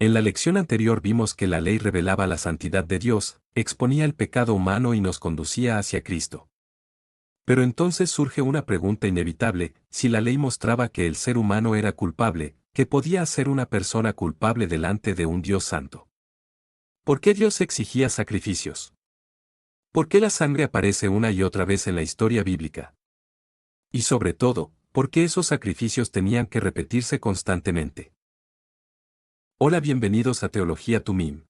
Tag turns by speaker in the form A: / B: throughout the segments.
A: En la lección anterior vimos que la ley revelaba la santidad de Dios, exponía el pecado humano y nos conducía hacia Cristo. Pero entonces surge una pregunta inevitable: si la ley mostraba que el ser humano era culpable, ¿qué podía hacer una persona culpable delante de un Dios santo? ¿Por qué Dios exigía sacrificios? ¿Por qué la sangre aparece una y otra vez en la historia bíblica? Y sobre todo, ¿por qué esos sacrificios tenían que repetirse constantemente? Hola, bienvenidos a Teología Tumim.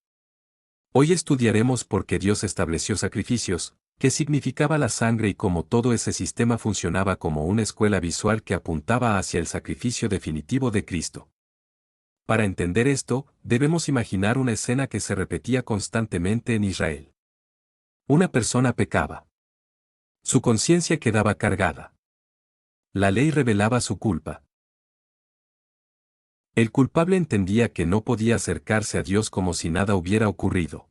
A: Hoy estudiaremos por qué Dios estableció sacrificios, qué significaba la sangre y cómo todo ese sistema funcionaba como una escuela visual que apuntaba hacia el sacrificio definitivo de Cristo. Para entender esto, debemos imaginar una escena que se repetía constantemente en Israel. Una persona pecaba. Su conciencia quedaba cargada. La ley revelaba su culpa. El culpable entendía que no podía acercarse a Dios como si nada hubiera ocurrido.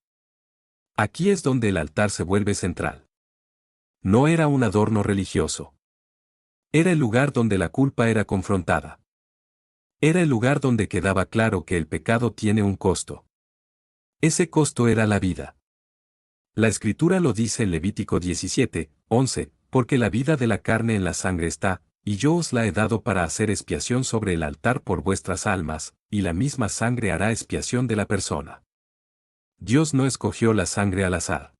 A: Aquí es donde el altar se vuelve central. No era un adorno religioso. Era el lugar donde la culpa era confrontada. Era el lugar donde quedaba claro que el pecado tiene un costo. Ese costo era la vida. La Escritura lo dice en Levítico 17:11, porque la vida de la carne en la sangre está, y yo os la he dado para hacer expiación sobre el altar por vuestras almas, y la misma sangre hará expiación de la persona. Dios no escogió la sangre al azar.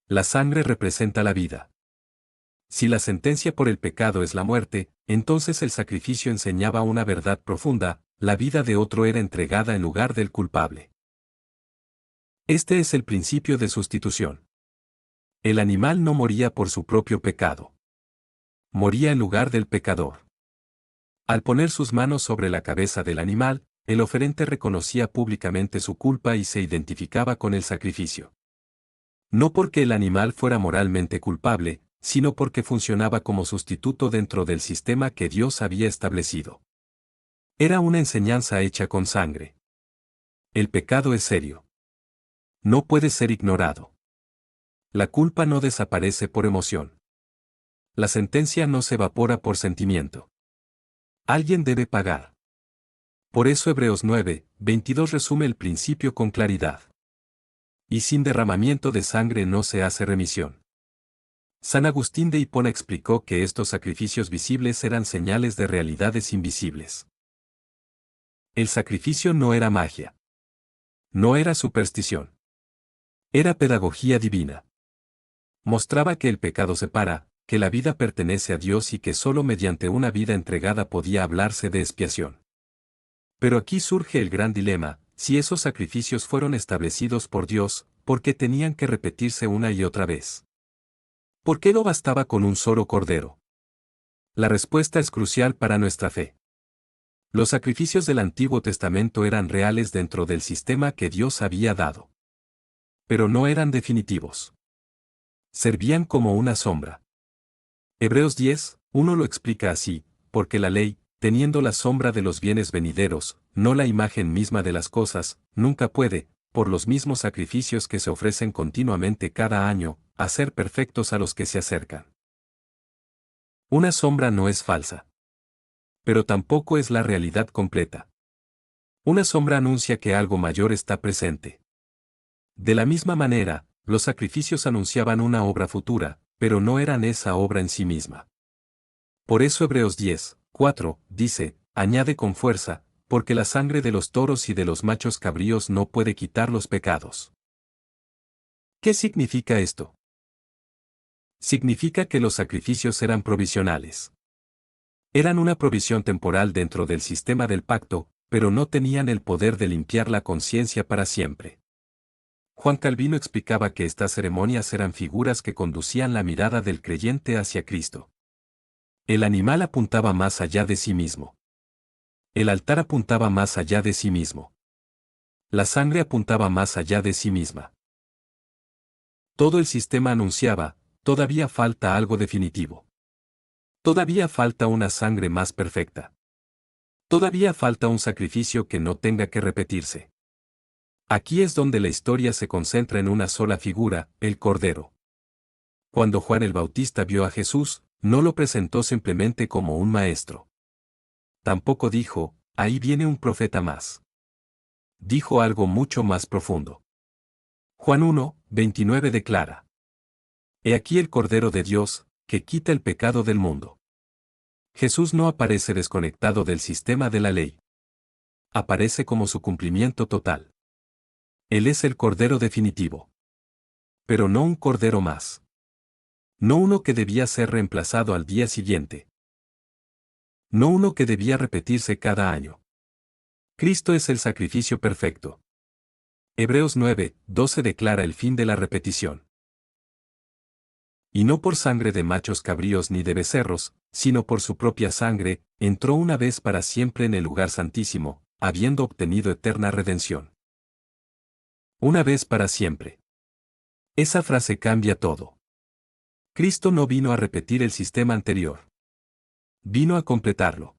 A: La sangre representa la vida. Si la sentencia por el pecado es la muerte, entonces el sacrificio enseñaba una verdad profunda: la vida de otro era entregada en lugar del culpable. Este es el principio de sustitución. El animal no moría por su propio pecado. Moría en lugar del pecador. Al poner sus manos sobre la cabeza del animal, el oferente reconocía públicamente su culpa y se identificaba con el sacrificio. No porque el animal fuera moralmente culpable, sino porque funcionaba como sustituto dentro del sistema que Dios había establecido. Era una enseñanza hecha con sangre. El pecado es serio. No puede ser ignorado. La culpa no desaparece por emoción. La sentencia no se evapora por sentimiento. Alguien debe pagar. Por eso Hebreos 9:22 resume el principio con claridad. Y sin derramamiento de sangre no se hace remisión. San Agustín de Hipona explicó que estos sacrificios visibles eran señales de realidades invisibles. El sacrificio no era magia. No era superstición. Era pedagogía divina. Mostraba que el pecado separa, que la vida pertenece a Dios y que solo mediante una vida entregada podía hablarse de expiación. Pero aquí surge el gran dilema: si esos sacrificios fueron establecidos por Dios, ¿por qué tenían que repetirse una y otra vez? ¿Por qué no bastaba con un solo cordero? La respuesta es crucial para nuestra fe. Los sacrificios del Antiguo Testamento eran reales dentro del sistema que Dios había dado. Pero no eran definitivos. Servían como una sombra. Hebreos 10:1 lo explica así: porque la ley, teniendo la sombra de los bienes venideros, no la imagen misma de las cosas, nunca puede, por los mismos sacrificios que se ofrecen continuamente cada año, hacer perfectos a los que se acercan. Una sombra no es falsa. Pero tampoco es la realidad completa. Una sombra anuncia que algo mayor está presente. De la misma manera, los sacrificios anunciaban una obra futura, pero no eran esa obra en sí misma. Por eso Hebreos 10:4 dice, añade con fuerza, porque la sangre de los toros y de los machos cabríos no puede quitar los pecados. ¿Qué significa esto? Significa que los sacrificios eran provisionales. Eran una provisión temporal dentro del sistema del pacto, pero no tenían el poder de limpiar la conciencia para siempre. Juan Calvino explicaba que estas ceremonias eran figuras que conducían la mirada del creyente hacia Cristo. El animal apuntaba más allá de sí mismo. El altar apuntaba más allá de sí mismo. La sangre apuntaba más allá de sí misma. Todo el sistema anunciaba: todavía falta algo definitivo. Todavía falta una sangre más perfecta. Todavía falta un sacrificio que no tenga que repetirse. Aquí es donde la historia se concentra en una sola figura: el Cordero. Cuando Juan el Bautista vio a Jesús, no lo presentó simplemente como un maestro. Tampoco dijo: ahí viene un profeta más. dijo algo mucho más profundo. Juan 1, 29 declara: He aquí el Cordero de Dios, que quita el pecado del mundo. Jesús no aparece desconectado del sistema de la ley. Aparece como su cumplimiento total. Él es el Cordero definitivo. Pero no un Cordero más. No uno que debía ser reemplazado al día siguiente. No uno que debía repetirse cada año. Cristo es el sacrificio perfecto. Hebreos 9, 12 declara el fin de la repetición. Y no por sangre de machos cabríos ni de becerros, sino por su propia sangre, entró una vez para siempre en el lugar santísimo, habiendo obtenido eterna redención. Una vez para siempre. Esa frase cambia todo. Cristo no vino a repetir el sistema anterior. Vino a completarlo.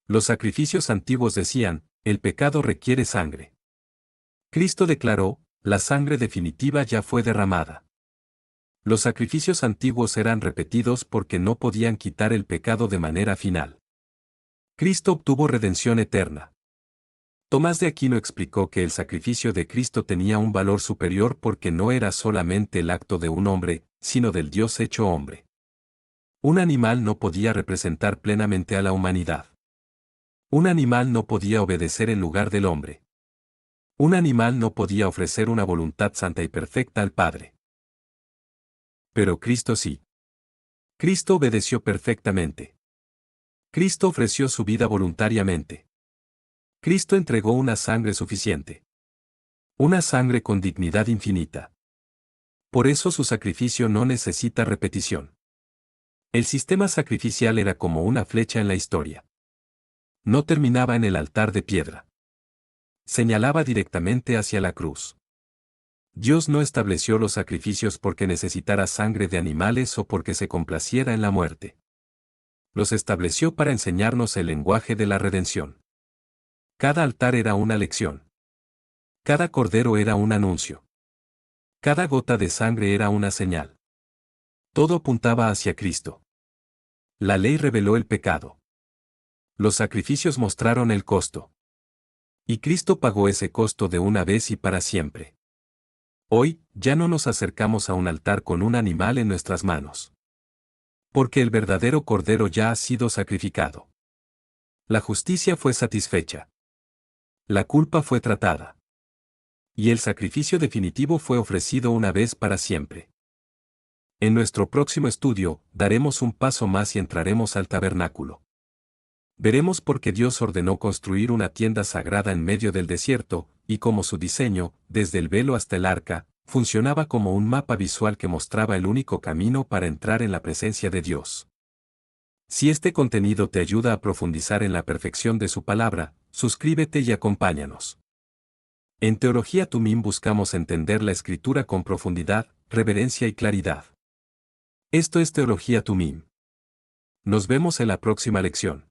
A: Los sacrificios antiguos decían, el pecado requiere sangre. Cristo declaró, la sangre definitiva ya fue derramada. Los sacrificios antiguos eran repetidos porque no podían quitar el pecado de manera final. Cristo obtuvo redención eterna. Tomás de Aquino explicó que el sacrificio de Cristo tenía un valor superior porque no era solamente el acto de un hombre, sino del Dios hecho hombre. Un animal no podía representar plenamente a la humanidad. Un animal no podía obedecer en lugar del hombre. Un animal no podía ofrecer una voluntad santa y perfecta al Padre. Pero Cristo sí. Cristo obedeció perfectamente. Cristo ofreció su vida voluntariamente. Cristo entregó una sangre suficiente. Una sangre con dignidad infinita. Por eso su sacrificio no necesita repetición. El sistema sacrificial era como una flecha en la historia. No terminaba en el altar de piedra. Señalaba directamente hacia la cruz. Dios no estableció los sacrificios porque necesitara sangre de animales o porque se complaciera en la muerte. Los estableció para enseñarnos el lenguaje de la redención. Cada altar era una lección. Cada cordero era un anuncio. Cada gota de sangre era una señal. Todo apuntaba hacia Cristo. La ley reveló el pecado. Los sacrificios mostraron el costo. Y Cristo pagó ese costo de una vez y para siempre. Hoy, ya no nos acercamos a un altar con un animal en nuestras manos. Porque el verdadero Cordero ya ha sido sacrificado. La justicia fue satisfecha. La culpa fue tratada. Y el sacrificio definitivo fue ofrecido una vez para siempre. En nuestro próximo estudio, daremos un paso más y entraremos al tabernáculo. Veremos por qué Dios ordenó construir una tienda sagrada en medio del desierto, y cómo su diseño, desde el velo hasta el arca, funcionaba como un mapa visual que mostraba el único camino para entrar en la presencia de Dios. Si este contenido te ayuda a profundizar en la perfección de su palabra, suscríbete y acompáñanos. En Teología Tumim buscamos entender la Escritura con profundidad, reverencia y claridad. Esto es Teología Tumim. Nos vemos en la próxima lección.